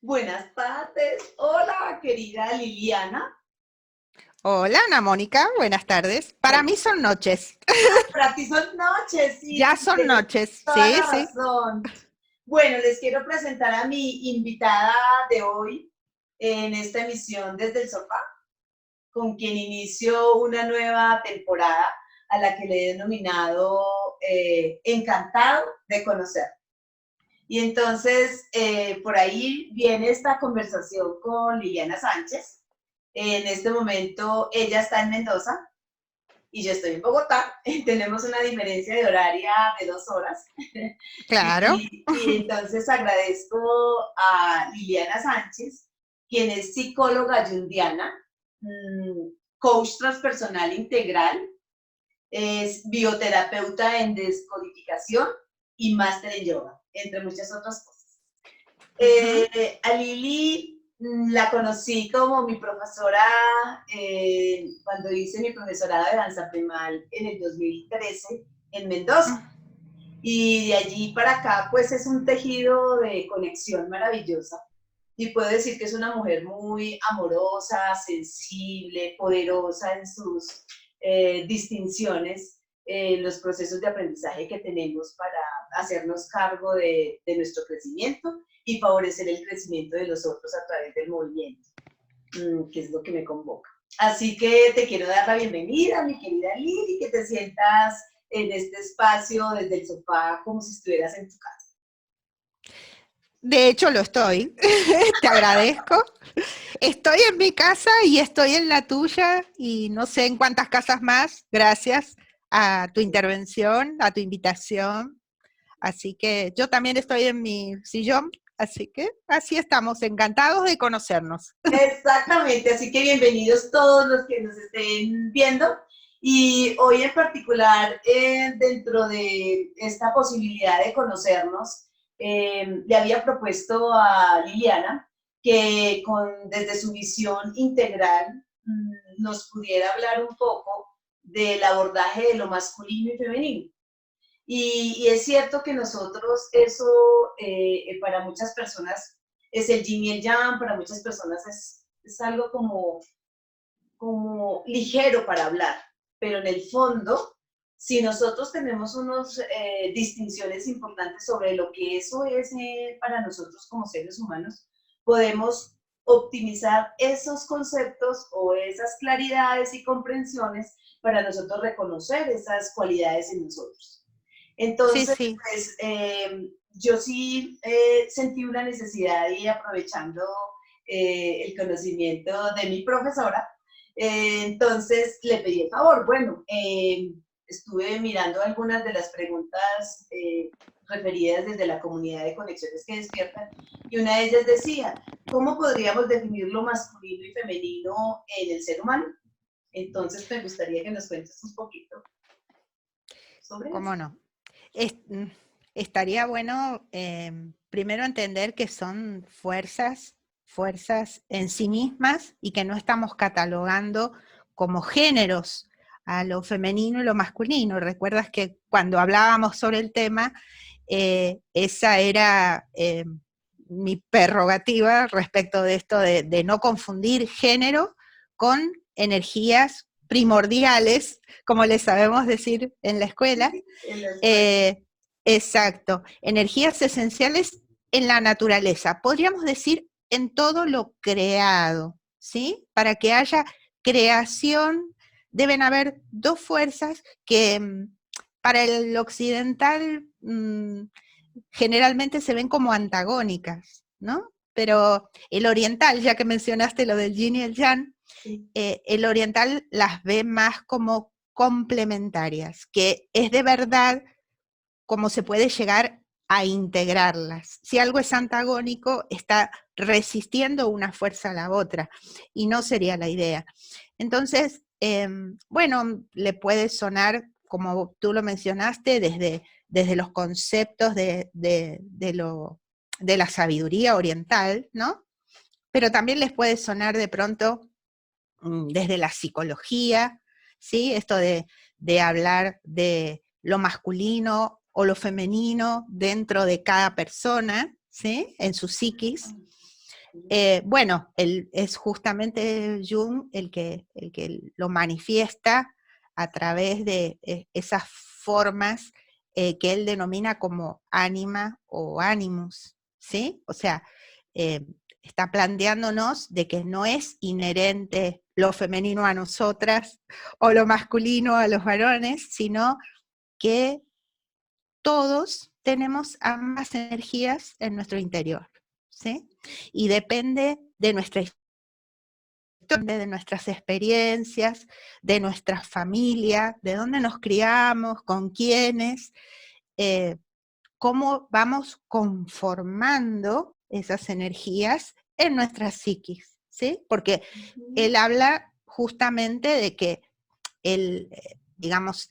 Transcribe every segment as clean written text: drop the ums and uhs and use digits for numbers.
Buenas tardes. Hola, querida Liliana. Hola, Ana Mónica, buenas tardes. Para Bueno, mí son noches. para ti son noches, sí, Ya sí, son tienes noches, toda sí, la sí. razón. Bueno, les quiero presentar a mi invitada de hoy en esta emisión desde el sofá, con quien inicio una nueva temporada a la que le he denominado Encantado de conocer. Y entonces, por ahí viene esta conversación con Liliana Sánchez. En este momento, ella está en Mendoza y yo estoy en Bogotá. Tenemos una diferencia de horaria de 2 horas. Claro. Y entonces agradezco a Liliana Sánchez, quien es psicóloga junguiana, coach transpersonal integral, es bioterapeuta en descodificación y máster en yoga, entre muchas otras cosas. Ujú. A Lili la conocí como mi profesora cuando hice mi profesorado de danza primal en el 2013 en Mendoza. Y de allí para acá, pues es un tejido de conexión maravillosa. Y puedo decir que es una mujer muy amorosa, sensible, poderosa en sus distinciones, en los procesos de aprendizaje que tenemos para hacernos cargo de nuestro crecimiento y favorecer el crecimiento de los otros a través del movimiento, que es lo que me convoca. Así que te quiero dar la bienvenida, mi querida Lili, que te sientas en este espacio desde el sofá como si estuvieras en tu casa. De hecho, lo estoy. Te agradezco. Estoy en mi casa y estoy en la tuya y no sé en cuántas casas más, gracias a tu intervención, a tu invitación. Así que yo también estoy en mi sillón, así que así estamos, encantados de conocernos. Exactamente, así que bienvenidos todos los que nos estén viendo. Y hoy en particular, dentro de esta posibilidad de conocernos, le había propuesto a Liliana que desde su visión integral nos pudiera hablar un poco del abordaje de lo masculino y femenino. Y es cierto que nosotros eso para muchas personas es el yin y el yang, para muchas personas es algo como ligero para hablar, pero en el fondo, si nosotros tenemos unas distinciones importantes sobre lo que eso es para nosotros como seres humanos, podemos optimizar esos conceptos o esas claridades y comprensiones para nosotros reconocer esas cualidades en nosotros. Sí, Entonces, sí. pues, yo sí sentí una necesidad y aprovechando el conocimiento de mi profesora, entonces le pedí el favor. Bueno, estuve mirando algunas de las preguntas referidas desde la comunidad de conexiones que despiertan y una de ellas decía, ¿cómo podríamos definir lo masculino y femenino en el ser humano? Entonces me gustaría que nos cuentes un poquito sobre eso. ¿Cómo no? Es- mm, Estaría bueno primero entender que son fuerzas en sí mismas y que no estamos catalogando como géneros a lo femenino y lo masculino. Recuerdas que cuando hablábamos sobre el tema, esa era mi prerrogativa respecto de esto de no confundir género con energías primordiales, como les sabemos decir en la escuela. Sí, en la escuela. Eh, exacto, energías esenciales en la naturaleza, podríamos decir en todo lo creado, ¿sí? Para que haya creación deben haber dos fuerzas que para el occidental generalmente se ven como antagónicas, ¿no? Pero el oriental, ya que mencionaste lo del yin y el yang, Sí. el oriental las ve más como complementarias, que es de verdad como se puede llegar a integrarlas. Si algo es antagónico, está resistiendo una fuerza a la otra, y no sería la idea. Entonces, bueno, le puede sonar, como tú lo mencionaste, desde los conceptos de la sabiduría oriental, ¿no? Pero también les puede sonar de pronto desde la psicología, ¿sí? Esto de hablar de lo masculino o lo femenino dentro de cada persona, ¿sí? En su psiquis. Bueno, es justamente Jung el que lo manifiesta a través de esas formas que él denomina como ánima o animus, ¿sí? O sea, eh, está planteándonos de que no es inherente lo femenino a nosotras o lo masculino a los varones, sino que todos tenemos ambas energías en nuestro interior, ¿sí? Y depende de nuestra historia, de nuestras experiencias, de nuestra familia, de dónde nos criamos, con quiénes, eh, cómo vamos conformando esas energías en nuestra psiquis, ¿sí? Porque él habla justamente de que digamos,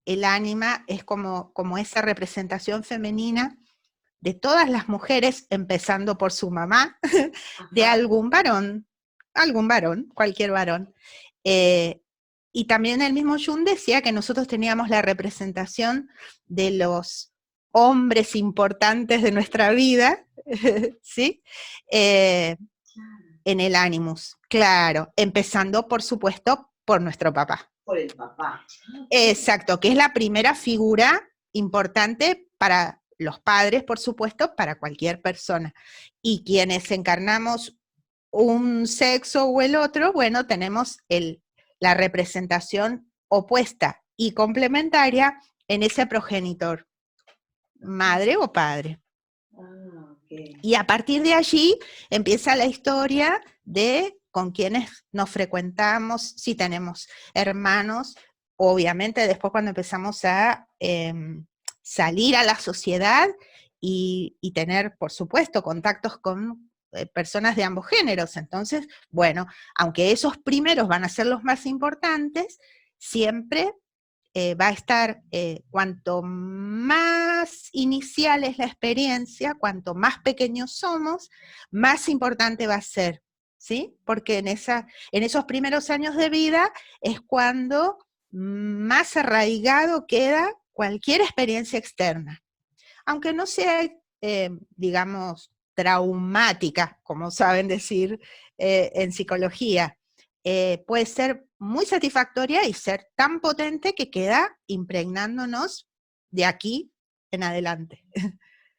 el ánima es como esa representación femenina de todas las mujeres, empezando por su mamá, de algún varón, cualquier varón. Eh, y también el mismo Jung decía que nosotros teníamos la representación de los hombres importantes de nuestra vida, ¿sí? En el Animus, claro, empezando por supuesto por nuestro papá. Por el papá. Exacto, que es la primera figura importante para los padres, por supuesto, para cualquier persona. Y quienes encarnamos un sexo o el otro, bueno, tenemos la representación opuesta y complementaria en ese progenitor, madre o padre. Okay. Y a partir de allí empieza la historia de con quienes nos frecuentamos, si tenemos hermanos, obviamente después cuando empezamos a salir a la sociedad y tener, por supuesto, contactos con personas de ambos géneros. Entonces, bueno, aunque esos primeros van a ser los más importantes, siempre va a estar, cuanto más inicial es la experiencia, cuanto más pequeños somos, más importante va a ser, ¿sí? Porque en esos primeros años de vida es cuando más arraigado queda cualquier experiencia externa. Aunque no sea, digamos, traumática, como saben decir en psicología, puede ser muy satisfactoria y ser tan potente que queda impregnándonos de aquí en adelante.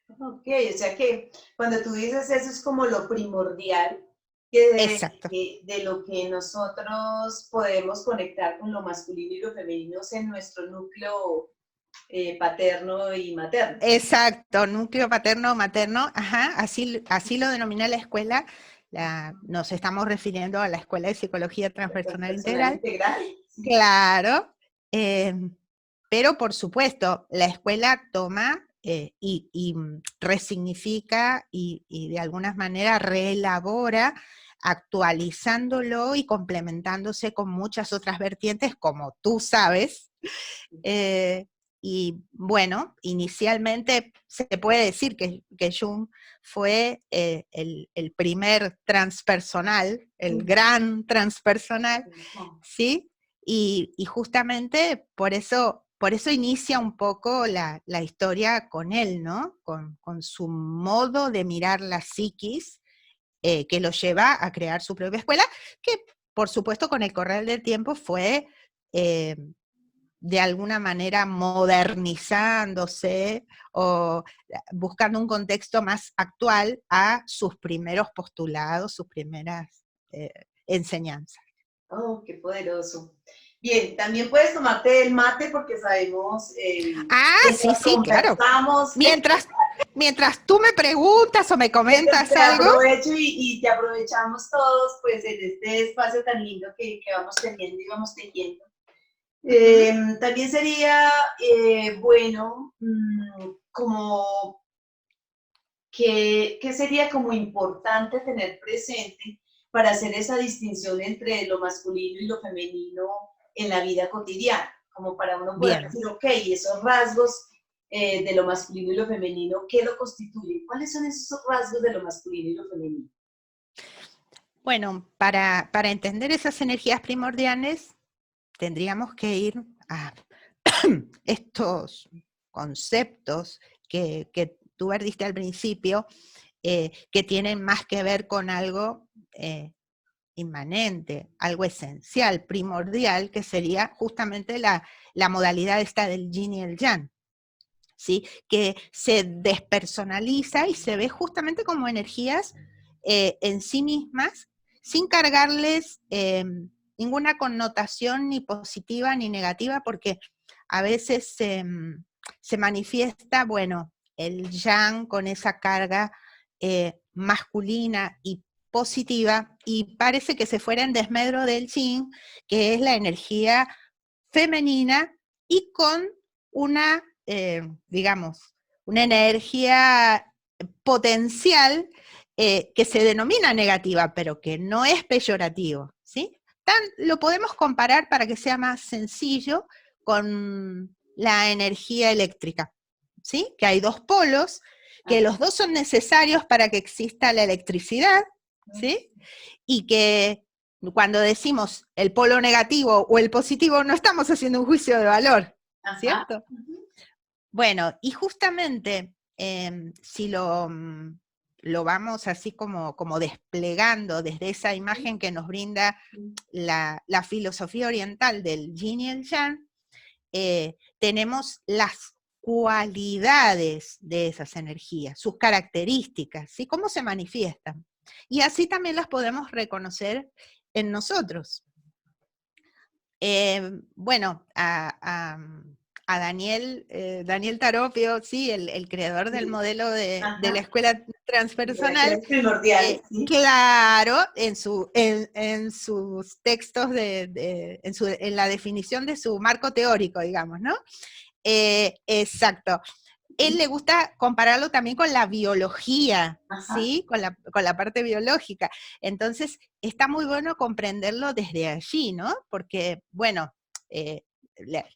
Ok, o sea que cuando tú dices eso es como lo primordial Exacto. de lo que nosotros podemos conectar con lo masculino y lo femenino en nuestro núcleo paterno y materno. Exacto, núcleo paterno materno, ajá, así lo denomina la escuela. Nos estamos refiriendo a la Escuela de Psicología Transpersonal Transpersonal Integral. integral. Sí. Claro, pero por supuesto, la escuela toma y resignifica y de alguna manera reelabora, actualizándolo y complementándose con muchas otras vertientes, como tú sabes. Y bueno, inicialmente se puede decir que Jung fue el primer transpersonal, el gran transpersonal, ¿sí? Y justamente por eso inicia un poco la historia con él, ¿no? Con su modo de mirar la psiquis, que lo lleva a crear su propia escuela, que por supuesto con el correr del tiempo fue de alguna manera modernizándose o buscando un contexto más actual a sus primeros postulados, sus primeras enseñanzas. Oh, qué poderoso. Bien, también puedes tomarte el mate porque sabemos, Sí, claro. conversamos. Mientras tú me preguntas o me Mientras comentas te algo. aprovecho y te aprovechamos todos, pues en este espacio tan lindo que vamos teniendo y vamos tejiendo. También sería bueno, como que sería como importante tener presente para hacer esa distinción entre lo masculino y lo femenino en la vida cotidiana, como para uno poder Bien. decir, ok, esos rasgos de lo masculino y lo femenino, ¿qué lo constituyen? ¿Cuáles son esos rasgos de lo masculino y lo femenino? Bueno, para entender esas energías primordiales, tendríamos que ir a estos conceptos que tú diste al principio, que tienen más que ver con algo inmanente, algo esencial, primordial, que sería justamente la modalidad esta del yin y el yang, ¿sí? Que se despersonaliza y se ve justamente como energías en sí mismas, sin cargarles ninguna connotación ni positiva ni negativa, porque a veces se manifiesta, bueno, el yang con esa carga masculina y positiva, y parece que se fuera en desmedro del yin, que es la energía femenina, y con una, digamos, una energía potencial que se denomina negativa, pero que no es peyorativo, ¿sí? Lo podemos comparar, para que sea más sencillo, con la energía eléctrica, ¿sí? Que hay dos polos, que los dos son necesarios para que exista la electricidad, ¿sí? Y que cuando decimos el polo negativo o el positivo, no estamos haciendo un juicio de valor, ¿cierto? Bueno, y justamente si lo vamos así como desplegando desde esa imagen que nos brinda la filosofía oriental del yin y el yang, tenemos las cualidades de esas energías, sus características, ¿sí? Cómo se manifiestan. Y así también las podemos reconocer en nosotros. Bueno, a Daniel Taropio, sí, el creador del modelo de la escuela transpersonal, primordial, ¿sí? Claro, en sus textos, en la definición de su marco teórico, digamos, ¿no? Exacto. Él le gusta compararlo también con la biología, ¿sí? Con la parte biológica. Entonces, está muy bueno comprenderlo desde allí, ¿no? Porque, bueno,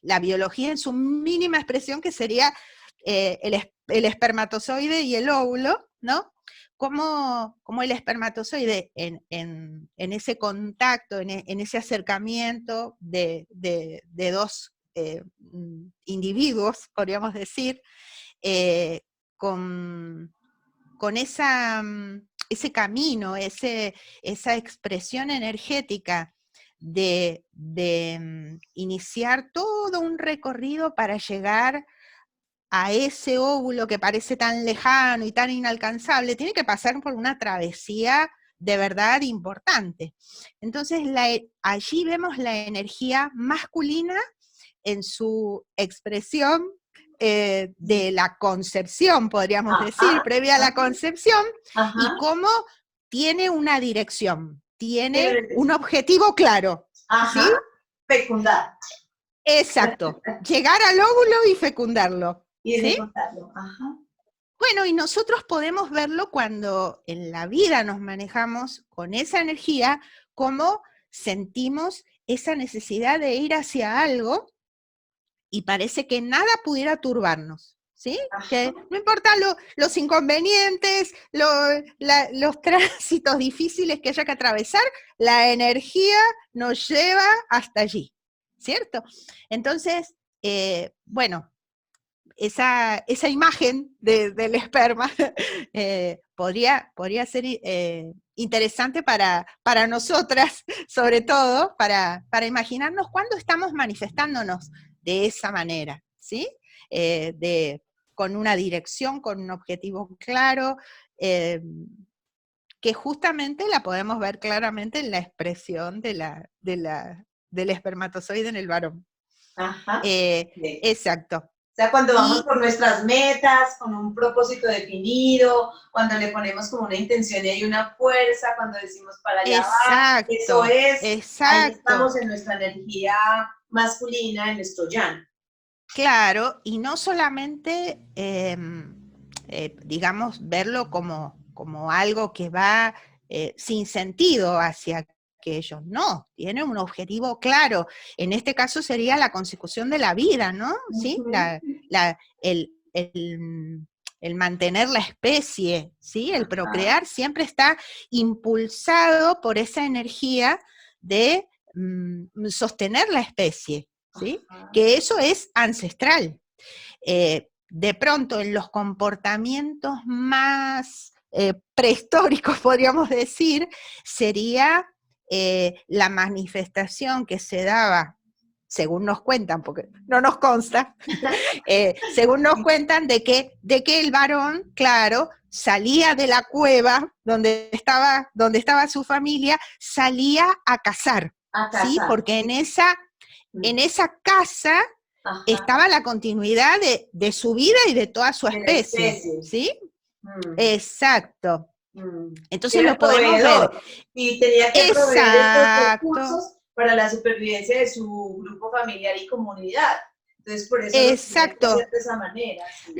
la biología en su mínima expresión, que sería el espermatozoide y el óvulo, ¿no? Como el espermatozoide en ese contacto, en ese acercamiento de dos individuos, podríamos decir, con ese camino, esa expresión energética de iniciar todo un recorrido para llegar a ese óvulo que parece tan lejano y tan inalcanzable, tiene que pasar por una travesía de verdad importante. Entonces, allí vemos la energía masculina en su expresión de la concepción, podríamos decir, previa a la concepción, y cómo tiene una dirección, tiene un objetivo claro. ¿Sí? Fecundar. Exacto, llegar al óvulo y fecundarlo. Y ¿sí? fecundarlo. Bueno, y nosotros podemos verlo cuando en la vida nos manejamos con esa energía, cómo sentimos esa necesidad de ir hacia algo y parece que nada pudiera turbarnos, ¿sí? Que no importa los inconvenientes, los tránsitos difíciles que haya que atravesar, la energía nos lleva hasta allí, ¿cierto? Entonces, bueno, esa imagen del esperma podría ser interesante para nosotras, sobre todo, para imaginarnos cuándo estamos manifestándonos de esa manera, ¿sí? Con una dirección, con un objetivo claro, que justamente la podemos ver claramente en la expresión del espermatozoide en el varón. Exacto. O sea, cuando vamos por nuestras metas, con un propósito definido, cuando le ponemos como una intención y hay una fuerza, cuando decimos para allá va, eso es, ahí estamos en nuestra energía masculina, en nuestro yang. Claro, y no solamente, digamos, verlo como algo que va sin sentido hacia aquello, no, tiene un objetivo claro. En este caso sería la consecución de la vida, ¿no? ¿Sí? El mantener la especie, ¿sí? El procrear siempre está impulsado por esa energía de sostener la especie, ¿sí? Que eso es ancestral. De pronto, en los comportamientos más prehistóricos, podríamos decir, sería la manifestación que se daba, según nos cuentan, porque no nos consta, según nos cuentan, de que el varón, claro, salía de la cueva donde estaba su familia, salía a cazar, ¿sí? Porque en esa casa estaba la continuidad de su vida y de toda su especie, ¿sí? Exacto. Entonces lo podemos ver. Y tenía que proveer estos recursos para la supervivencia de su grupo familiar y comunidad. Entonces, por eso lo tenía que hacer de esa manera. Sí.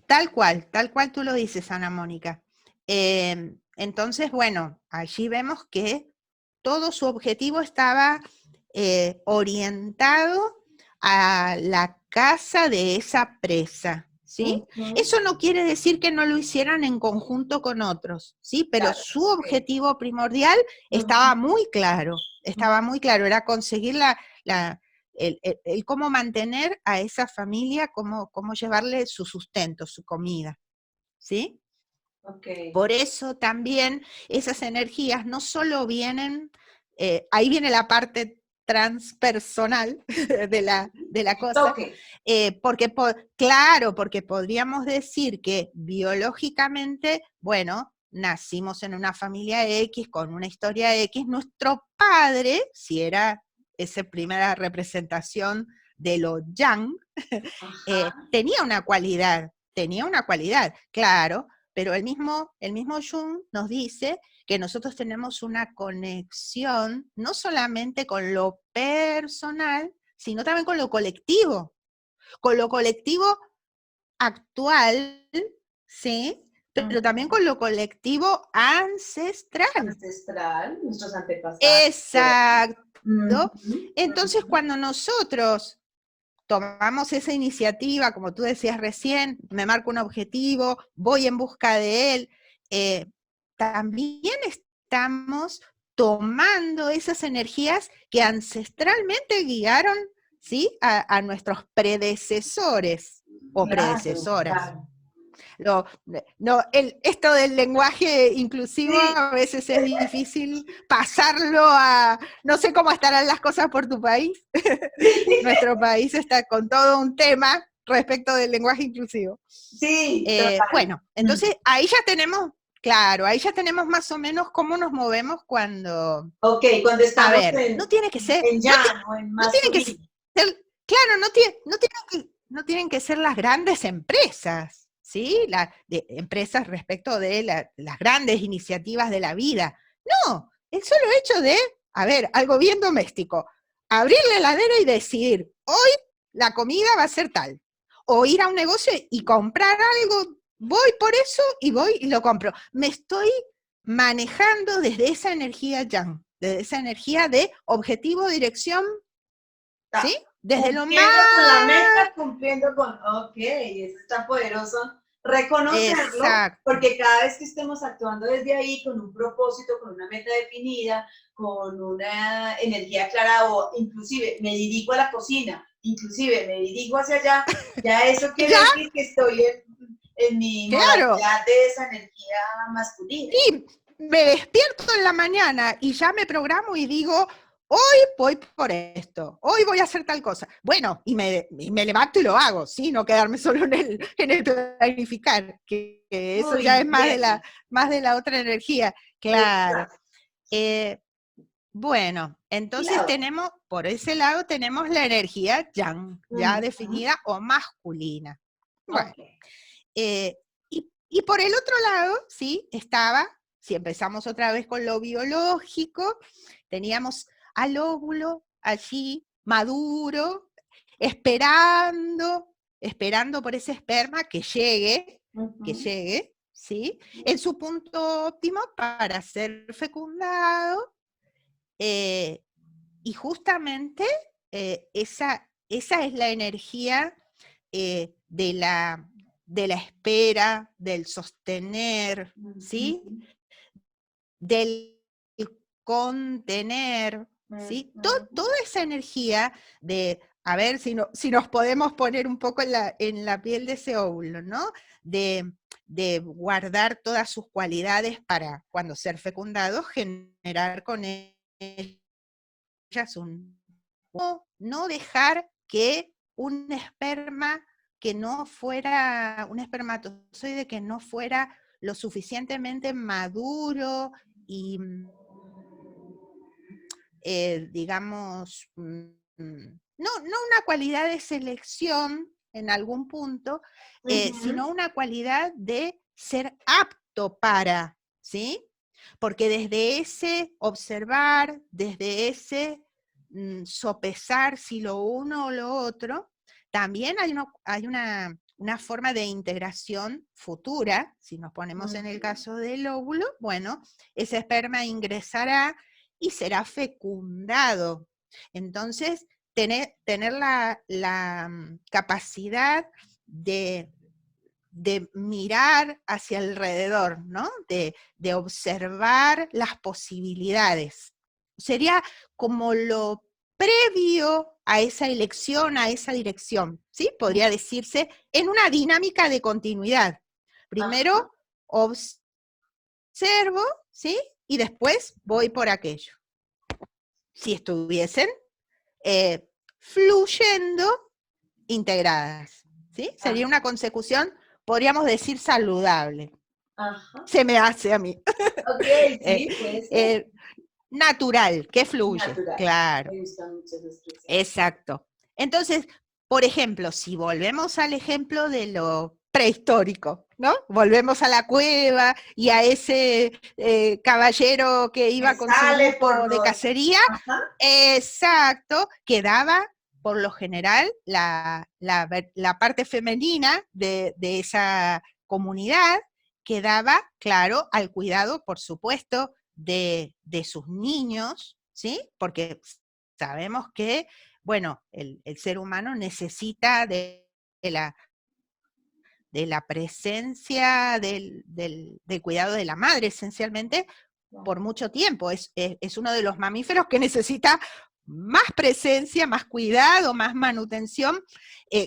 Tal cual tú lo dices, Ana Mónica. Entonces, bueno, allí vemos que todo su objetivo estaba orientado a la caza de esa presa, ¿sí? Eso no quiere decir que no lo hicieran en conjunto con otros, ¿sí? Pero claro, su objetivo primordial estaba muy claro, era conseguir el cómo mantener a esa familia, cómo llevarle su sustento, su comida, ¿sí? Por eso también esas energías no solo vienen, ahí viene la parte transpersonal de la cosa, porque porque podríamos decir que biológicamente, bueno, nacimos en una familia X, con una historia X, nuestro padre, si era esa primera representación de lo yang, tenía una cualidad, claro, pero el mismo Jung nos dice que nosotros tenemos una conexión no solamente con lo personal, sino también con lo colectivo actual, ¿sí? Pero también con lo colectivo ancestral. Nuestros antepasados. Exacto. Entonces, cuando nosotros tomamos esa iniciativa, como tú decías recién, me marco un objetivo, voy en busca de él, también estamos tomando esas energías que ancestralmente guiaron, ¿sí? a nuestros predecesores o predecesoras. Esto del lenguaje inclusivo a veces es difícil pasarlo a... No sé cómo estarán las cosas por tu país. Nuestro país está con todo un tema respecto del lenguaje inclusivo. Sí. Bueno, entonces ahí ya tenemos, claro, ahí ya tenemos más o menos cómo nos movemos cuando... cuando estamos no tiene que ser... no tiene que ser... Claro, no tienen que ser las grandes empresas, ¿sí? Empresas respecto de las grandes iniciativas de la vida. No, el solo hecho de, algo bien doméstico, abrir la heladera y decir, hoy la comida va a ser tal, o ir a un negocio y comprar algo, voy por eso y voy y lo compro. Me estoy manejando desde esa energía yang, desde esa energía de objetivo, dirección, ¿sí? Desde lo más... con la meta, cumpliendo con... Ok, eso está poderoso. Reconocerlo, porque cada vez que estemos actuando desde ahí con un propósito, con una meta definida, con una energía clara, o inclusive me dirijo a la cocina, inclusive me dirijo hacia allá, ya eso quiere decir que estoy en mi modalidad de esa energía masculina. Sí, me despierto en la mañana y ya me programo y digo... Hoy voy por esto, hoy voy a hacer tal cosa. Bueno, y me levanto y lo hago, ¿sí? No quedarme solo en el planificar, que eso ya es más de la otra energía. Claro. Bueno, entonces tenemos, por ese lado, tenemos la energía yang, ya definida o masculina. Bueno, y por el otro lado, ¿sí? Estaba, si empezamos otra vez con lo biológico, teníamos al óvulo allí, maduro, esperando por ese esperma que llegue, ¿sí? En su punto óptimo para ser fecundado, y justamente esa es la energía de la espera, del sostener, ¿sí? Del contener, ¿sí? Toda esa energía de, a ver si nos podemos poner un poco en la piel de ese óvulo, ¿no? De de guardar todas sus cualidades para cuando ser fecundados, generar con ellas no dejar que un esperma que no fuera, un espermatozoide que no fuera lo suficientemente maduro y digamos, no una cualidad de selección en algún punto, sino una cualidad de ser apto para, ¿sí? Porque desde ese observar, desde ese sopesar si lo uno o lo otro, también hay una forma de integración futura, si nos ponemos en el caso del óvulo, bueno, ese esperma ingresará y será fecundado. Entonces, tener la capacidad de mirar hacia alrededor, ¿no? De observar las posibilidades. Sería como lo previo a esa elección, a esa dirección, ¿sí? Podría decirse en una dinámica de continuidad. Primero observo, ¿sí? Y después voy por aquello. Si estuviesen fluyendo integradas, ¿sí? Sería una consecución, podríamos decir, saludable. Se me hace a mí. Ok, sí, puede ser. Natural, que fluye, Natural. claro. Me gusta mucho esa expresión. Exacto. Entonces, por ejemplo, si volvemos al ejemplo de lo prehistórico, ¿no? Volvemos a la cueva y a ese caballero que iba con su grupo de cacería, exacto, que daba, por lo general, la parte femenina de esa comunidad, que daba, claro, al cuidado, por supuesto, de sus niños, ¿sí? Porque sabemos que, bueno, el ser humano necesita de la presencia del cuidado de la madre, esencialmente, por mucho tiempo. Es uno de los mamíferos que necesita más presencia, más cuidado, más manutención,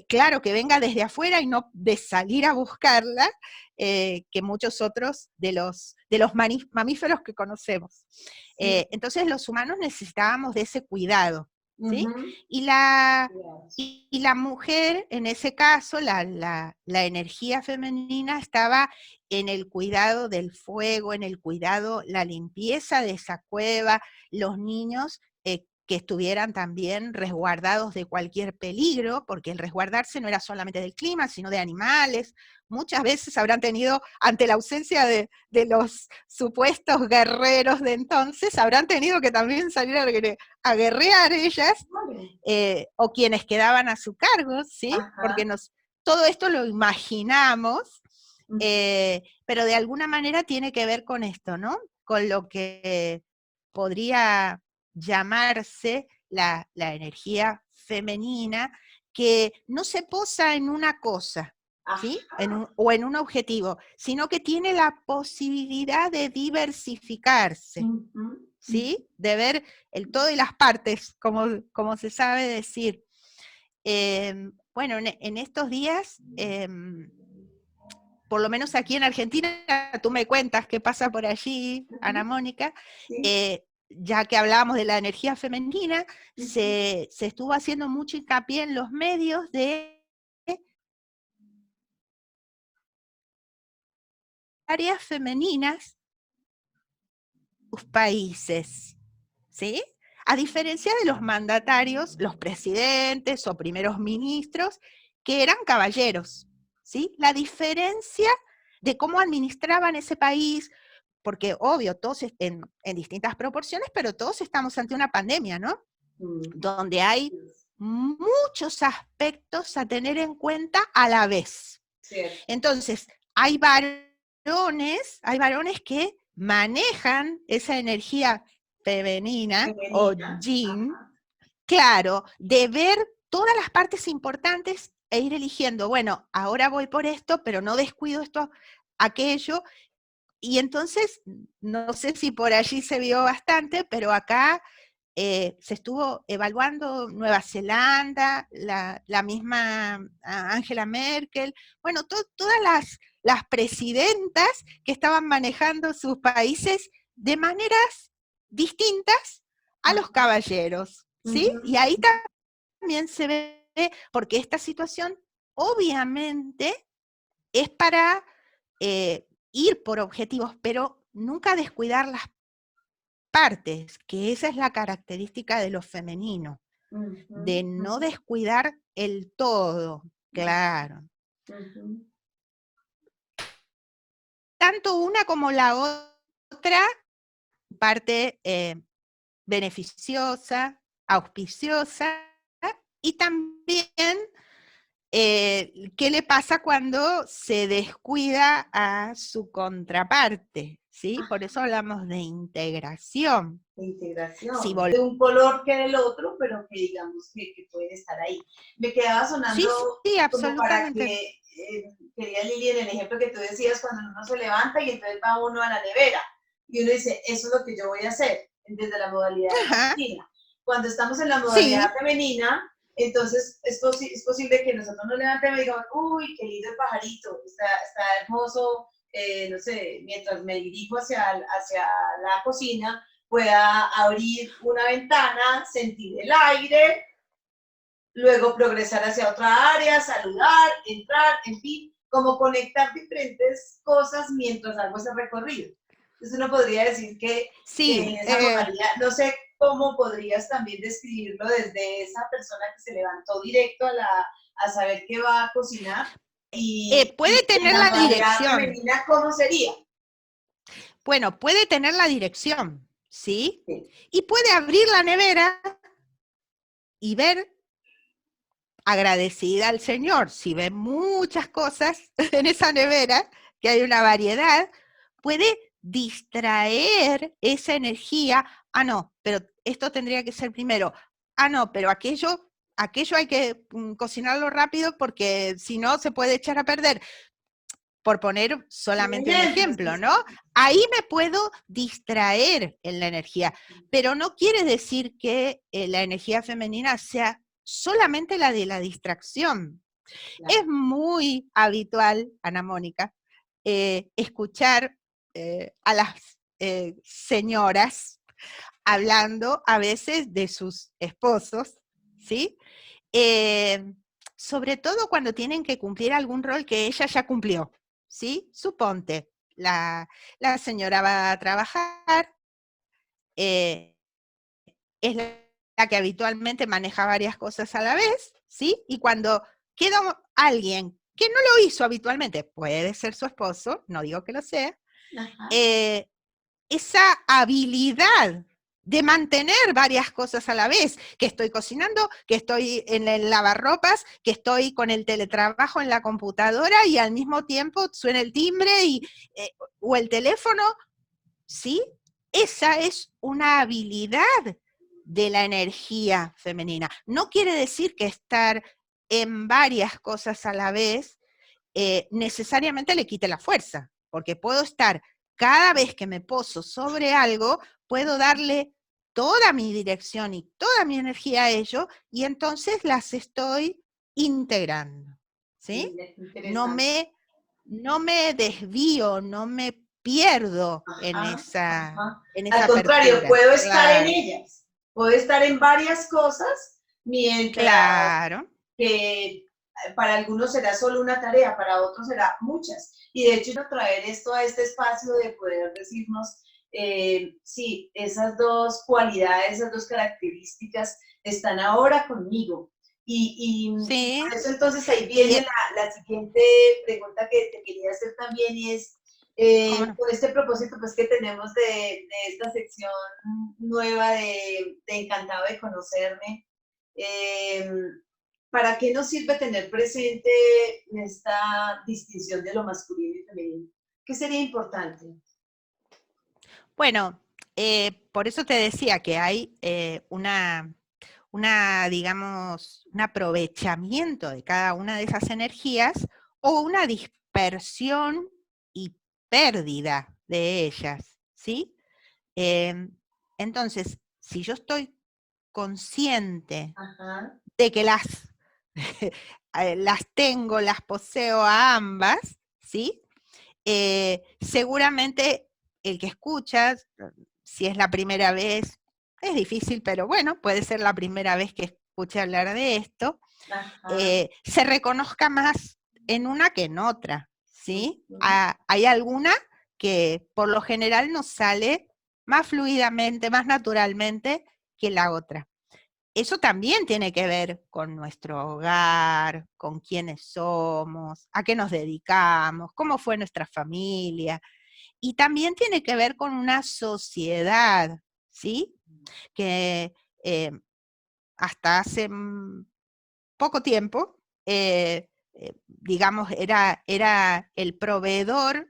claro, que venga desde afuera y no de salir a buscarla, que muchos otros de los mamíferos que conocemos. Entonces los humanos necesitábamos de ese cuidado, ¿sí? Y la mujer, en ese caso, la energía femenina estaba en el cuidado del fuego, en el cuidado, la limpieza de esa cueva, los niños que estuvieran también resguardados de cualquier peligro, porque el resguardarse no era solamente del clima, sino de animales. Muchas veces habrán tenido, ante la ausencia de los supuestos guerreros de entonces, habrán tenido que también salir a guerrear ellas, o quienes quedaban a su cargo, ¿sí? Porque todo esto lo imaginamos, pero de alguna manera tiene que ver con esto, ¿no? Con lo que podría llamarse la energía femenina, que no se posa en una cosa, ¿sí? O en un objetivo, sino que tiene la posibilidad de diversificarse, ¿sí? De ver el todo y las partes, como se sabe decir. Bueno, en estos días, por lo menos aquí en Argentina, tú me cuentas qué pasa por allí, Ana Mónica, ya que hablábamos de la energía femenina, se estuvo haciendo mucho hincapié en los medios de áreas femeninas de sus países, ¿sí? A diferencia de los mandatarios, los presidentes o primeros ministros, que eran caballeros, ¿sí? La diferencia de cómo administraban ese país, porque obvio, todos en distintas proporciones, pero todos estamos ante una pandemia, ¿no? Donde hay muchos aspectos a tener en cuenta a la vez. Entonces, hay varones que manejan esa energía femenina o yin, claro, de ver todas las partes importantes e ir eligiendo, bueno, ahora voy por esto, pero no descuido esto, aquello, y entonces, no sé si por allí se vio bastante, pero acá se estuvo evaluando Nueva Zelanda, la misma Angela Merkel, bueno, todas las presidentas que estaban manejando sus países de maneras distintas a los caballeros, ¿sí? Y ahí también se ve, porque esta situación obviamente es para ir por objetivos, pero nunca descuidar las partes, que esa es la característica de lo femenino, de no descuidar el todo, claro. Tanto una como la otra parte beneficiosa, auspiciosa, y también qué le pasa cuando se descuida a su contraparte, ¿sí? Por eso hablamos de integración. De integración, Si de un color que del otro, pero que digamos que pueden estar ahí. Me quedaba sonando sí, como para absolutamente. que, quería Lili, en el ejemplo que tú decías, cuando uno se levanta y entonces va uno a la nevera, y uno dice, eso es lo que yo voy a hacer, desde la modalidad masculina. Cuando estamos en la modalidad femenina, entonces es posible que nosotros nos levantemos y digamos, uy, qué lindo el pajarito, está hermoso, no sé, mientras me dirijo hacia la cocina, pueda abrir una ventana, sentir el aire, luego progresar hacia otra área, saludar, entrar, en fin, como conectar diferentes cosas mientras hago ese recorrido. Entonces uno podría decir que en esa modalidad, no sé cómo podrías también describirlo desde esa persona que se levantó directo a saber qué va a cocinar. Y puede tener la dirección femenina, ¿cómo sería? Bueno, puede tener la dirección, ¿sí? Y puede abrir la nevera y ver, agradecida al Señor, si ve muchas cosas en esa nevera, que hay una variedad, puede distraer esa energía. Ah, no, pero esto tendría que ser primero. Ah, no, pero aquello hay que cocinarlo rápido porque si no se puede echar a perder. Por poner solamente un ejemplo, ¿no? Ahí me puedo distraer en la energía, pero no quiere decir que la energía femenina sea solamente la de la distracción. Claro. Es muy habitual, Ana Mónica, escuchar a las señoras hablando a veces de sus esposos, ¿sí? Sobre todo cuando tienen que cumplir algún rol que ella ya cumplió, ¿sí? Suponte, la señora va a trabajar, es la que habitualmente maneja varias cosas a la vez, ¿sí? Y cuando queda alguien que no lo hizo habitualmente, puede ser su esposo, no digo que lo sea, esa habilidad de mantener varias cosas a la vez, que estoy cocinando, que estoy en el lavarropas, que estoy con el teletrabajo en la computadora y al mismo tiempo suena el timbre o el teléfono, ¿sí? Esa es una habilidad de la energía femenina. No quiere decir que estar en varias cosas a la vez necesariamente le quite la fuerza, porque puedo estar cada vez que me poso sobre algo, puedo darle toda mi dirección y toda mi energía a ello, y entonces las estoy integrando, ¿sí? No me desvío, no me pierdo en esa Al contrario, apertura. puedo estar en ellas, puedo estar en varias cosas, mientras que para algunos será solo una tarea, para otros será muchas. Y de hecho, traer esto a este espacio de poder decirnos, sí, esas dos cualidades, esas dos características están ahora conmigo. Y por eso entonces ahí viene la siguiente pregunta que te quería hacer también, y es, con este propósito pues que tenemos de esta sección nueva de Encantado de Conocerme, ¿para qué nos sirve tener presente esta distinción de lo masculino y femenino? ¿Qué sería importante? Bueno, por eso te decía que hay digamos, un aprovechamiento de cada una de esas energías o una dispersión y pérdida de ellas, ¿sí? Entonces, si yo estoy consciente Ajá. de que las tengo, las poseo a ambas, ¿sí? Seguramente el que escucha, si es la primera vez, es difícil, pero bueno, puede ser la primera vez que escuche hablar de esto, Ajá. se reconozca más en una que en otra, ¿sí? Ujú. Hay alguna que por lo general nos sale más fluidamente, más naturalmente que la otra. Eso también tiene que ver con nuestro hogar, con quiénes somos, a qué nos dedicamos, cómo fue nuestra familia. Y también tiene que ver con una sociedad, ¿sí? Que eh, hasta hace poco tiempo, digamos, era el proveedor,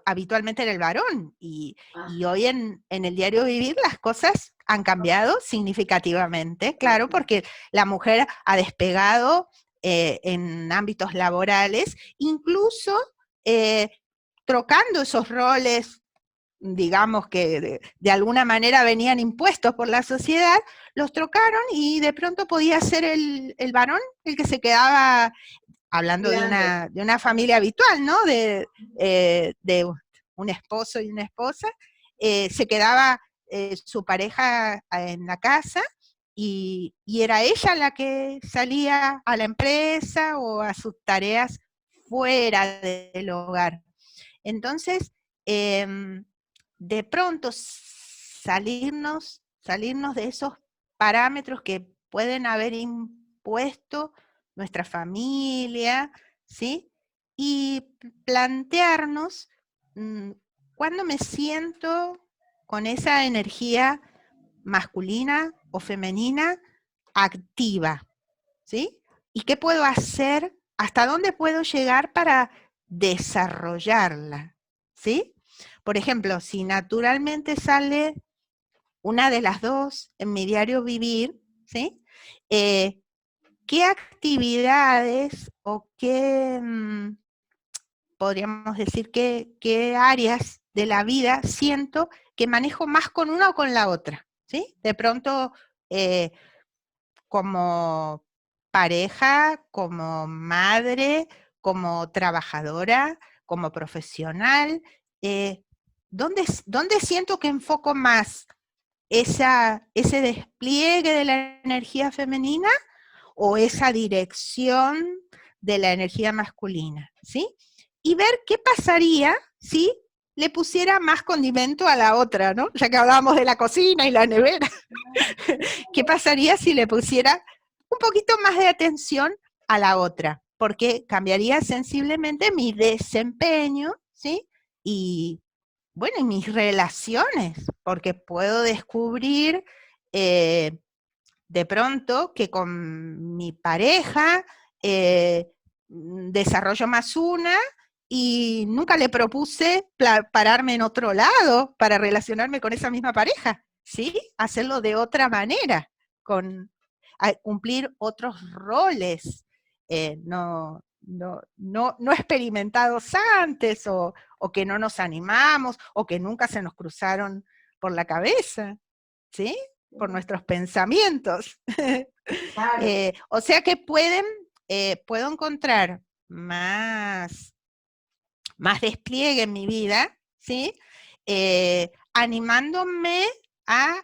habitualmente era el varón, y Ajá. hoy en el diario vivir las cosas han cambiado significativamente, claro, Ajá. porque la mujer ha despegado en ámbitos laborales, incluso eh, trocando esos roles, digamos que de alguna manera venían impuestos por la sociedad, los trocaron y de pronto podía ser el varón el que se quedaba, hablando Cuidando. de una familia habitual, ¿no? De un esposo y una esposa, se quedaba su pareja en la casa y era ella la que salía a la empresa o a sus tareas fuera del hogar. Entonces, eh, de pronto salirnos de esos parámetros que pueden haber impuesto nuestra familia, ¿sí? Y plantearnos cuándo me siento con esa energía masculina o femenina activa, ¿sí? ¿Y qué puedo hacer? ¿Hasta dónde puedo llegar para desarrollarla? ¿Sí? Por ejemplo, si naturalmente sale una de las dos en mi diario vivir, ¿sí? Eh, ¿Qué actividades o qué, podríamos decir, qué áreas de la vida siento que manejo más con una o con la otra? ¿Sí? De pronto, eh, como pareja, como madre, como trabajadora, como profesional, eh, ¿dónde siento que enfoco más ese despliegue de la energía femenina o esa dirección de la energía masculina? ¿Sí? Y ver qué pasaría si le pusiera más condimento a la otra, ¿no? Ya que hablábamos de la cocina y la nevera. ¿Qué pasaría si le pusiera un poquito más de atención a la otra? Porque cambiaría sensiblemente mi desempeño, ¿sí? Y bueno, y mis relaciones, porque puedo descubrir eh, de pronto que con mi pareja desarrollo más una y nunca le propuse pararme en otro lado para relacionarme con esa misma pareja, ¿sí? Hacerlo de otra manera, cumplir otros roles no experimentados antes o que no nos animamos o que nunca se nos cruzaron por la cabeza, ¿sí? Por nuestros pensamientos. Claro. O sea que puedo encontrar más despliegue en mi vida, ¿sí? Animándome a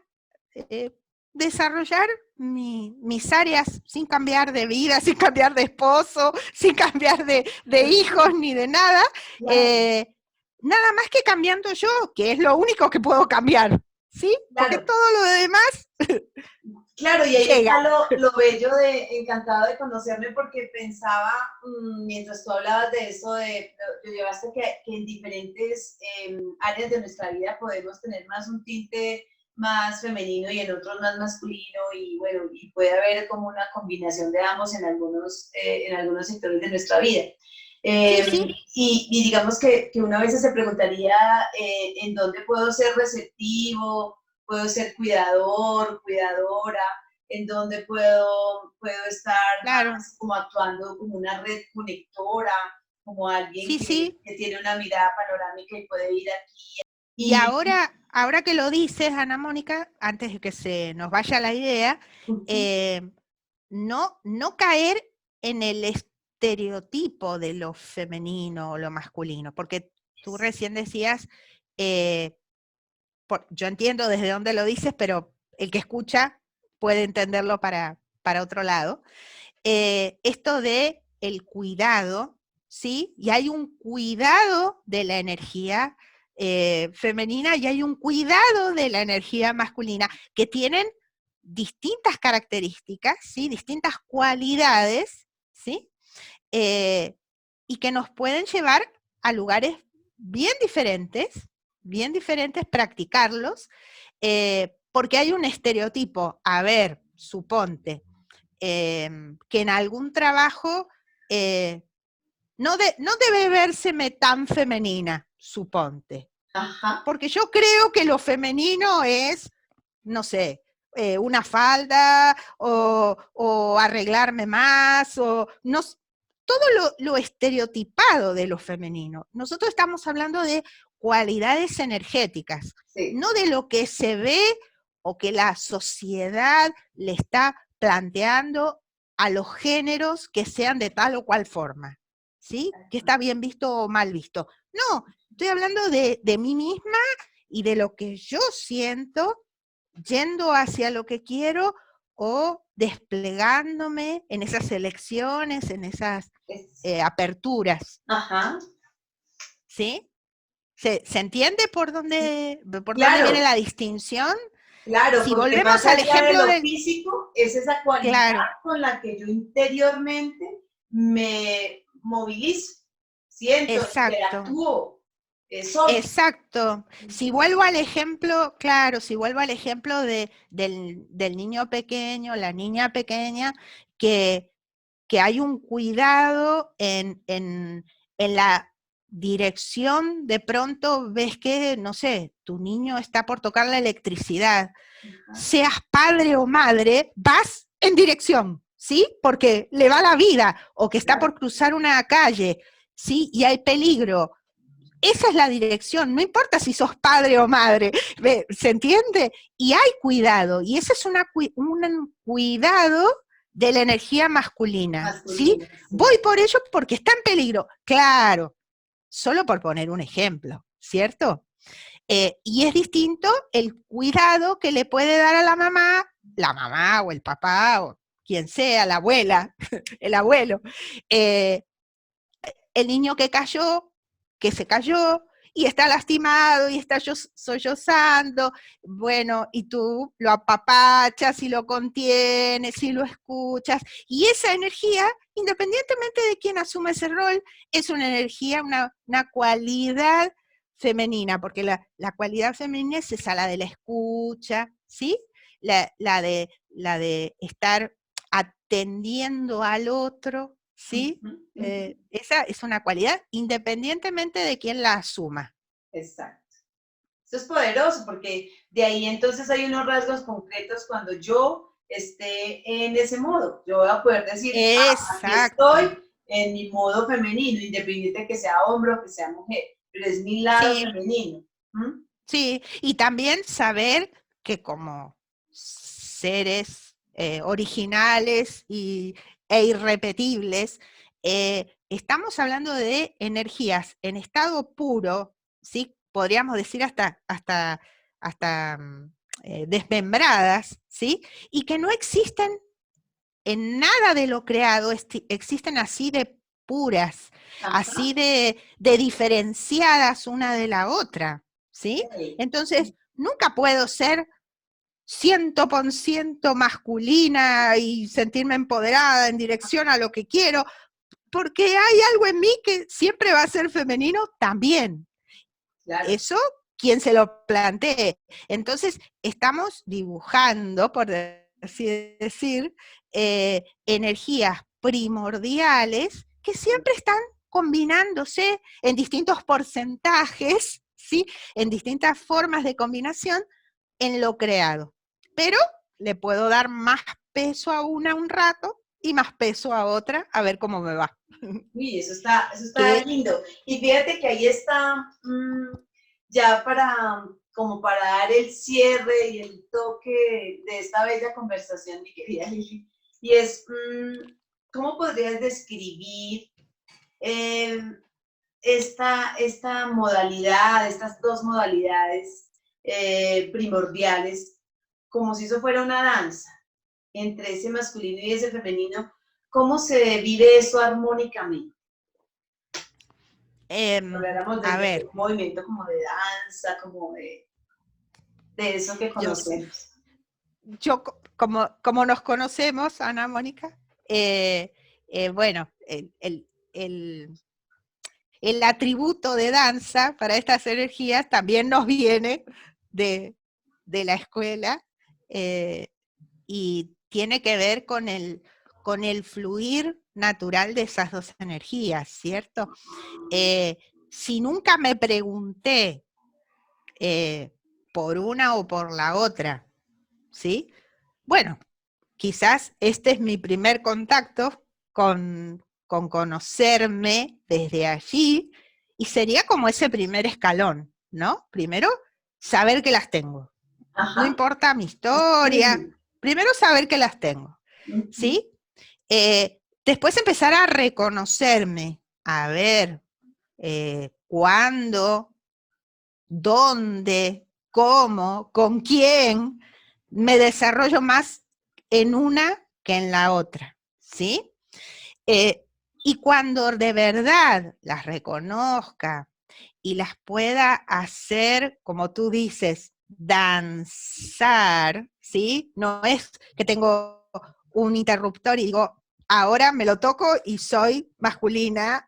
eh, desarrollar mis áreas sin cambiar de vida, sin cambiar de esposo, sin cambiar de hijos ni de nada, Claro. eh, nada más que cambiando yo, que es lo único que puedo cambiar, ¿sí? Porque Claro. todo lo demás Claro, y ahí llega. está lo bello de encantado de conocerme porque pensaba, mientras tú hablabas de eso, lo llevaste que en diferentes áreas de nuestra vida podemos tener más un tinte más femenino y en otros más masculino y bueno, y puede haber como una combinación de ambos en algunos sectores de nuestra vida. Sí, Eh, sí, y digamos que una vez se preguntaría en dónde puedo ser receptivo, puedo ser cuidador, cuidadora, en donde puedo estar claro. más como actuando como una red conectora, como alguien Sí, sí, que tiene una mirada panorámica y puede ir aquí Y Y ahora que lo dices, Ana Mónica, antes de que se nos vaya la idea, no caer en el estereotipo de lo femenino o lo masculino, porque tú recién decías, yo entiendo desde dónde lo dices, pero el que escucha puede entenderlo para otro lado. Esto de el cuidado, ¿sí? Y hay un cuidado de la energía femenina y hay un cuidado de la energía masculina que tienen distintas características, ¿sí? Distintas cualidades, ¿sí? Y que nos pueden llevar a lugares bien diferentes, practicarlos, porque hay un estereotipo. A ver, suponte, que en algún trabajo no debe verseme tan femenina, suponte. ajá, Porque yo creo que lo femenino es, no sé, una falda o arreglarme más, o no, todo lo estereotipado de lo femenino. Nosotros estamos hablando de cualidades energéticas, sí, no de lo que se ve o que la sociedad le está planteando a los géneros que sean de tal o cual forma, ¿sí? Que está bien visto o mal visto. No, estoy hablando de mí misma y de lo que yo siento yendo hacia lo que quiero o desplegándome en esas elecciones, en esas aperturas, ajá, ¿sí? ¿Se entiende por dónde viene claro, la distinción? claro, Si porque volvemos más al allá de ejemplo lo del, físico, es esa cualidad claro, con la que yo interiormente me movilizo, siento, exacto, interactúo, soy. exacto. Si vuelvo al ejemplo, claro, si vuelvo al ejemplo del niño pequeño, la niña pequeña, que, que hay un cuidado en la dirección, de pronto ves que, no sé, tu niño está por tocar la electricidad, Ajá, seas padre o madre, vas en dirección, ¿sí? Porque le va la vida, o que está claro, por cruzar una calle, ¿sí? Y hay peligro. Esa es la dirección, no importa si sos padre o madre, ¿se entiende? Y hay cuidado, y ese es un cuidado de la energía masculina, ¿sí? masculina, sí. Voy por ello porque está en peligro, claro, solo por poner un ejemplo, ¿cierto? Y es distinto el cuidado que le puede dar a la mamá o el papá o quien sea, la abuela, el abuelo, eh, el niño que se cayó y está lastimado y está sollozando, bueno, y tú lo apapachas y lo contienes y lo escuchas, y esa energía, independientemente de quién asume ese rol, es una energía, una cualidad femenina, porque la cualidad femenina es esa, la de la escucha, ¿sí? La de estar atendiendo al otro, ¿sí? Ujú, ujú. Esa es una cualidad independientemente de quién la asuma. Exacto. Eso es poderoso porque de ahí entonces hay unos rasgos concretos cuando yo esté en ese modo. Yo voy a poder decir, ah, aquí Exacto. estoy en mi modo femenino, independiente de que sea hombre o que sea mujer, pero es mi lado Sí, femenino. ¿Mm? sí. Y también saber que como seres originales e irrepetibles, estamos hablando de energías en estado puro, ¿sí? Podríamos decir hasta desmembradas, ¿sí? Y que no existen en nada de lo creado, existen así de puras, Ajá. así de diferenciadas una de la otra, ¿sí? Sí. Entonces, nunca puedo ser 100% masculina y sentirme empoderada en dirección a lo que quiero, porque hay algo en mí que siempre va a ser femenino también. Claro. Eso, quien se lo plantee. Entonces, estamos dibujando, por así decir, energías primordiales que siempre están combinándose en distintos porcentajes, ¿sí? En distintas formas de combinación en lo creado. Pero le puedo dar más peso a una un rato y más peso a otra a ver cómo me va. Uy, eso está que lindo. Y fíjate que ahí está, ya como para dar el cierre y el toque de esta bella conversación, mi querida Lili, y es, ¿cómo podrías describir eh, esta modalidad, estas dos modalidades primordiales, como si eso fuera una danza entre ese masculino y ese femenino? ¿Cómo se vive eso armónicamente? Habláramos A de ver, un movimiento como de danza, como de eso que yo, conocemos. como nos conocemos, Ana Mónica, bueno, el atributo de danza para estas energías también nos viene de la escuela, y tiene que ver con el fluir natural de esas dos energías, ¿cierto? Si nunca me pregunté por una o por la otra, ¿sí? Bueno, quizás este es mi primer contacto con conocerme desde allí, y sería como ese primer escalón, ¿no? Primero, saber que las tengo. No Ajá. importa mi historia, primero saber que las tengo, ¿sí? Después empezar a reconocerme, a ver cuándo, dónde, cómo, con quién me desarrollo más en una que en la otra, ¿sí? Y cuando de verdad las reconozca y las pueda hacer, como tú dices, danzar, ¿sí? No es que tengo un interruptor y digo, ahora me lo toco y soy masculina,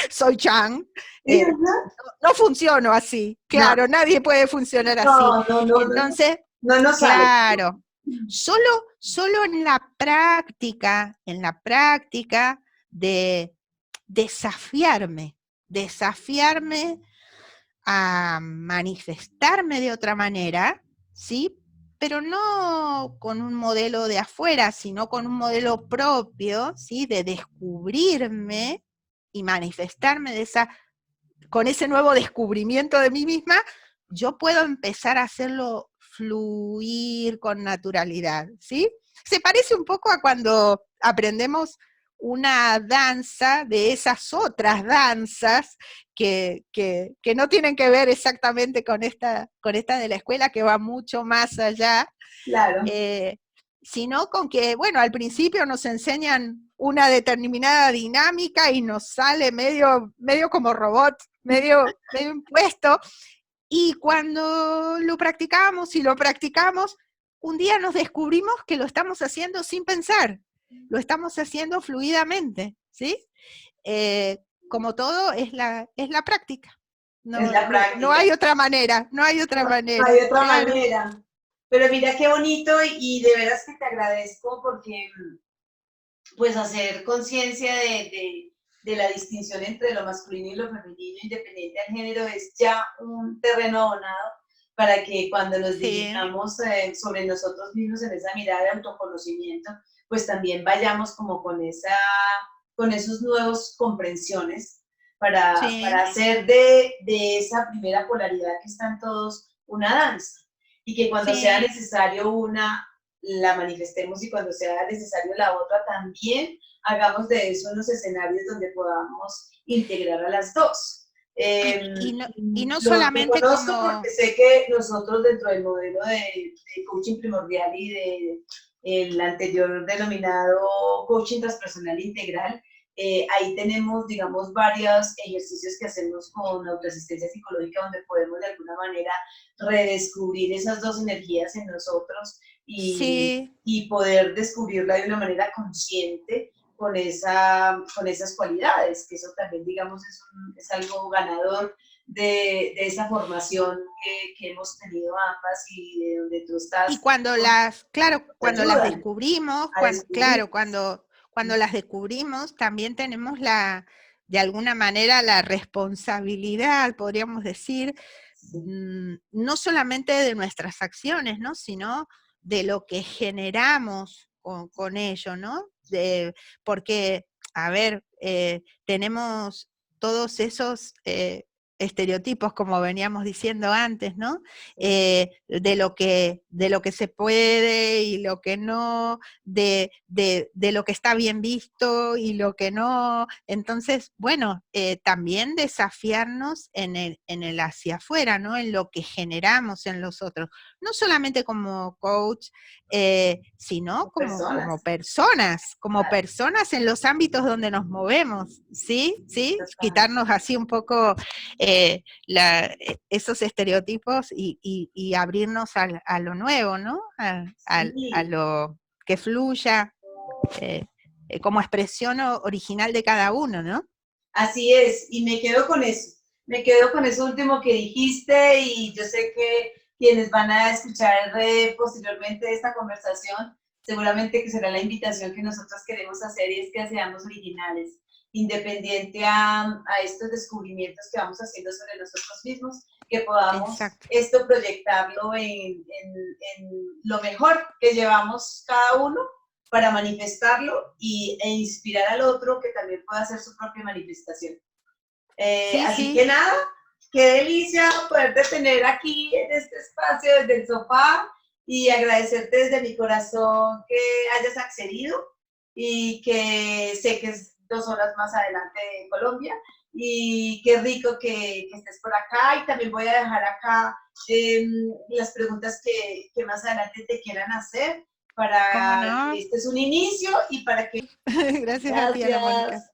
soy Chan. Sí, No funciono así, no, claro, nadie puede funcionar así. no, no, no, no, Entonces, no nos sale. claro, solo en la práctica de desafiarme a manifestarme de otra manera, ¿sí? Pero no con un modelo de afuera, sino con un modelo propio, ¿sí? De descubrirme y manifestarme con ese nuevo descubrimiento de mí misma, yo puedo empezar a hacerlo fluir con naturalidad, ¿sí? Se parece un poco a cuando aprendemos una danza de esas otras danzas que no tienen que ver exactamente con esta de la escuela, que va mucho más allá, Claro. eh, sino con que, bueno, al principio nos enseñan una determinada dinámica y nos sale medio como robot, medio impuesto, y cuando lo practicamos, un día nos descubrimos que lo estamos haciendo sin pensar, lo estamos haciendo fluidamente, ¿sí? Como todo, es la práctica. Es la No práctica. hay otra manera, no hay otra No hay manera, otra claro. manera. Pero mira qué bonito y de veras que te agradezco porque pues hacer conciencia de la distinción entre lo masculino y lo femenino, independiente del género, es ya un terreno abonado para que cuando nos Sí, dirijamos sobre nosotros mismos en esa mirada de autoconocimiento, pues también vayamos como con esos nuevos comprensiones para sí. hacer de esa primera polaridad que están todos una danza. Y que cuando sea Sí, necesario una, la manifestemos, y cuando sea necesario la otra también hagamos de eso unos escenarios donde podamos integrar a las dos. y no Lo solamente reconozco como, porque sé que nosotros dentro del modelo de coaching primordial y de el anterior denominado coaching transpersonal integral, ahí tenemos, digamos, varios ejercicios que hacemos con autoasistencia psicológica donde podemos de alguna manera redescubrir esas dos energías en nosotros sí, y poder descubrirla de una manera consciente con esas cualidades, que eso también, digamos, es algo ganador de esa formación que hemos tenido ambas y de donde tú y estás, cuando claro, te cuando las ayudan descubrimos, a descubrir. claro, cuando las descubrimos, también tenemos de alguna manera, la responsabilidad, podríamos decir, Sí, no solamente de nuestras acciones, ¿no? Sino de lo que generamos con ello, ¿no? Porque, a ver, tenemos todos esos estereotipos, como veníamos diciendo antes, ¿no? De lo que se puede y lo que no, de lo que está bien visto y lo que no. Entonces, bueno, también desafiarnos en el hacia afuera, ¿no? En lo que generamos en los otros, no solamente como coach, sino como personas. personas, Claro, en los ámbitos donde nos movemos, ¿sí? ¿Sí? total. Quitarnos así un poco esos estereotipos y abrirnos a lo nuevo, ¿no? A Sí, lo que fluya eh, como expresión original de cada uno, ¿no? así es, y me quedo con eso. Me quedo con eso último que dijiste y yo sé que quienes van a escuchar posteriormente esta conversación, seguramente que será la invitación que nosotros queremos hacer y es que seamos originales, independiente a estos descubrimientos que vamos haciendo sobre nosotros mismos, que podamos Exacto. esto proyectarlo en lo mejor que llevamos cada uno para manifestarlo e inspirar al otro que también pueda hacer su propia manifestación. Sí, Así que sí. nada, qué delicia poderte tener aquí en este espacio desde el sofá y agradecerte desde mi corazón que hayas accedido y que sé que es 2 horas más adelante de Colombia y qué rico que estés por acá y también voy a dejar acá las preguntas que más adelante te quieran hacer ¿Cómo para no? que este es un inicio y para que Gracias a ti, Ana gracias. Mónica.